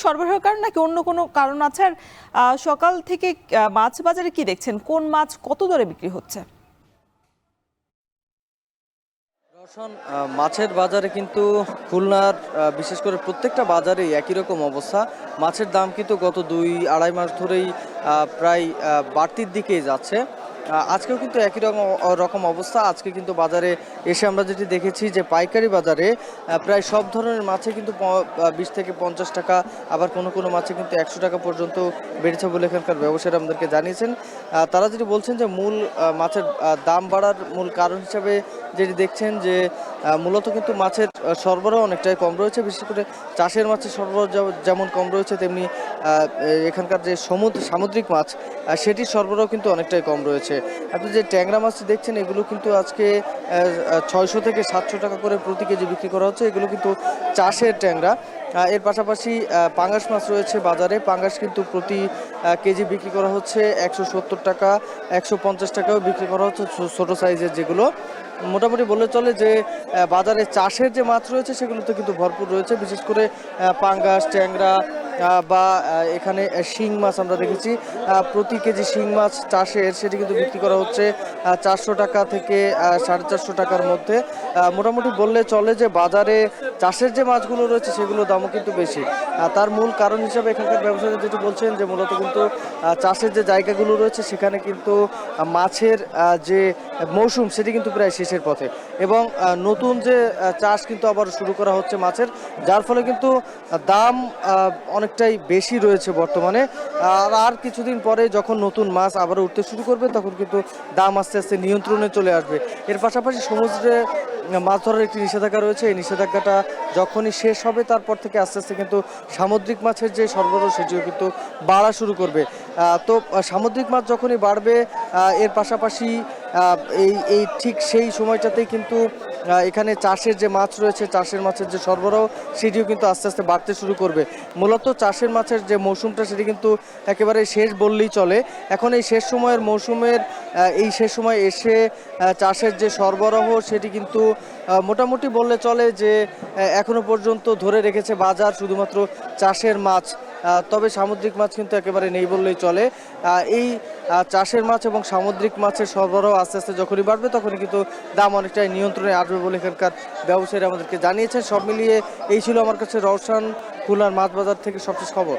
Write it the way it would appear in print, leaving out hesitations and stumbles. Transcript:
সরবরাহের কারণ নাকি অন্য কোনো কারণ আছে? আর সকাল থেকে মাছ বাজারে কি দেখছেন, কোন মাছ কত দরে বিক্রি হচ্ছে? রওশন, মাছের বাজারে কিন্তু খুলনার বিশেষ করে প্রত্যেকটা বাজারেই একই রকম অবস্থা। মাছের দাম কিন্তু গত ২-২.৫ মাস ধরেই প্রায় বাড়তির দিকেই যাচ্ছে। আজকেও কিন্তু একই রকম অবস্থা। আজকে কিন্তু বাজারে এসে আমরা যেটি দেখেছি যে পাইকারি বাজারে প্রায় সব ধরনের মাছে কিন্তু ২০ থেকে ৫০ টাকা, আবার কোনো কোনো মাছে কিন্তু ১০০ টাকা পর্যন্ত বেড়েছে বলে এখানকার ব্যবসায়ীরা আমাদেরকে জানিয়েছেন। তারা যেটি বলছেন যে মূল মাছের দাম বাড়ার মূল কারণ হিসাবে যেটি দেখছেন যে মূলত কিন্তু মাছের সরবরাহ অনেকটাই কম রয়েছে। বিশেষ করে চাষের মাছের সরবরাহ যেমন কম রয়েছে, তেমনি এখানকার যে সামুদ্রিক মাছ সেটির সরবরাহ কিন্তু অনেকটাই কম রয়েছে। আপনি যে ট্যাংরা মাছ দেখছেন এগুলো কিন্তু আজকে ৬০০ থেকে ৭০০ টাকা করে প্রতি কেজি বিক্রি করা হচ্ছে। এগুলো কিন্তু চাষের ট্যাংরা। এর পাশাপাশি পাঙ্গাস মাছ রয়েছে বাজারে। পাঙ্গাস কিন্তু প্রতি কেজি বিক্রি করা হচ্ছে ১৭০ টাকা, ১৫০ টাকাও বিক্রি করা হচ্ছে ছোটো সাইজের যেগুলো। মোটামুটি বললে চলে যে বাজারে চাষের যে মাছ রয়েছে সেগুলোতে কিন্তু ভরপুর রয়েছে। বিশেষ করে পাঙ্গাস, ট্যাংরা বা এখানে শিং মাছ আমরা দেখেছি। প্রতি কেজি শিং মাছ চাষের সেটি কিন্তু বিক্রি করা হচ্ছে ৪০০ টাকা থেকে ৪৫০ টাকার মধ্যে। মোটামুটি বললে চলে যে বাজারে চাষের যে মাছগুলো রয়েছে সেগুলোর দামও কিন্তু বেশি। তার মূল কারণ হিসাবে এখানকার ব্যবসায়ীরা যেটি বলছেন যে মূলত কিন্তু চাষের যে জায়গাগুলো রয়েছে সেখানে কিন্তু মাছের যে মৌসুম সেটি কিন্তু প্রায় শেষের পথে, এবং নতুন যে চাষ কিন্তু আবার শুরু করা হচ্ছে মাছের, যার ফলে কিন্তু দাম অনেকটাই বেশি রয়েছে বর্তমানে। আর কিছুদিন পরে যখন নতুন মাছ আবার উঠতে শুরু করবে তখন কিন্তু দাম আস্তে আস্তে নিয়ন্ত্রণে চলে আসবে। এর পাশাপাশি সমুদ্রে মাছ ধরার একটি নিষেধাজ্ঞা রয়েছে। এই নিষেধাজ্ঞাটা যখনই শেষ হবে তারপর থেকে আস্তে আস্তে কিন্তু সামুদ্রিক মাছের যে সরবরাহ সেটিও কিন্তু বাড়া শুরু করবে। তো সামুদ্রিক মাছ যখনই বাড়বে এর পাশাপাশি এই ঠিক সেই সময়টাতেই কিন্তু এখানে চাষের যে মাছ রয়েছে, চাষের মাছের যে সরবরাহ সেটিও কিন্তু আস্তে আস্তে বাড়তে শুরু করবে। মূলত চাষের মাছের যে মৌসুমটা সেটি কিন্তু একেবারে শেষ বললেই চলে। এখন এই শেষ সময়ের মৌসুমের এই শেষ সময় এসে চাষের যে সরবরাহ সেটি কিন্তু মোটামুটি বললে চলে যে এখনো পর্যন্ত ধরে রেখেছে বাজার শুধুমাত্র চাষের মাছ। তবে সামুদ্রিক মাছ কিন্তু একেবারে নেই বললেই চলে। এই চাষের মাছ এবং সামুদ্রিক মাছের সরবরাহ আস্তে আস্তে যখনই বাড়বে তখনই কিন্তু দাম অনেকটাই নিয়ন্ত্রণে আসবে বলে এখানকার ব্যবসায়ীরা আমাদেরকে জানিয়েছেন। সব মিলিয়ে এই ছিল আমার কাছে রওশন, খুলনার মাছ বাজার থেকে সবশেষ খবর।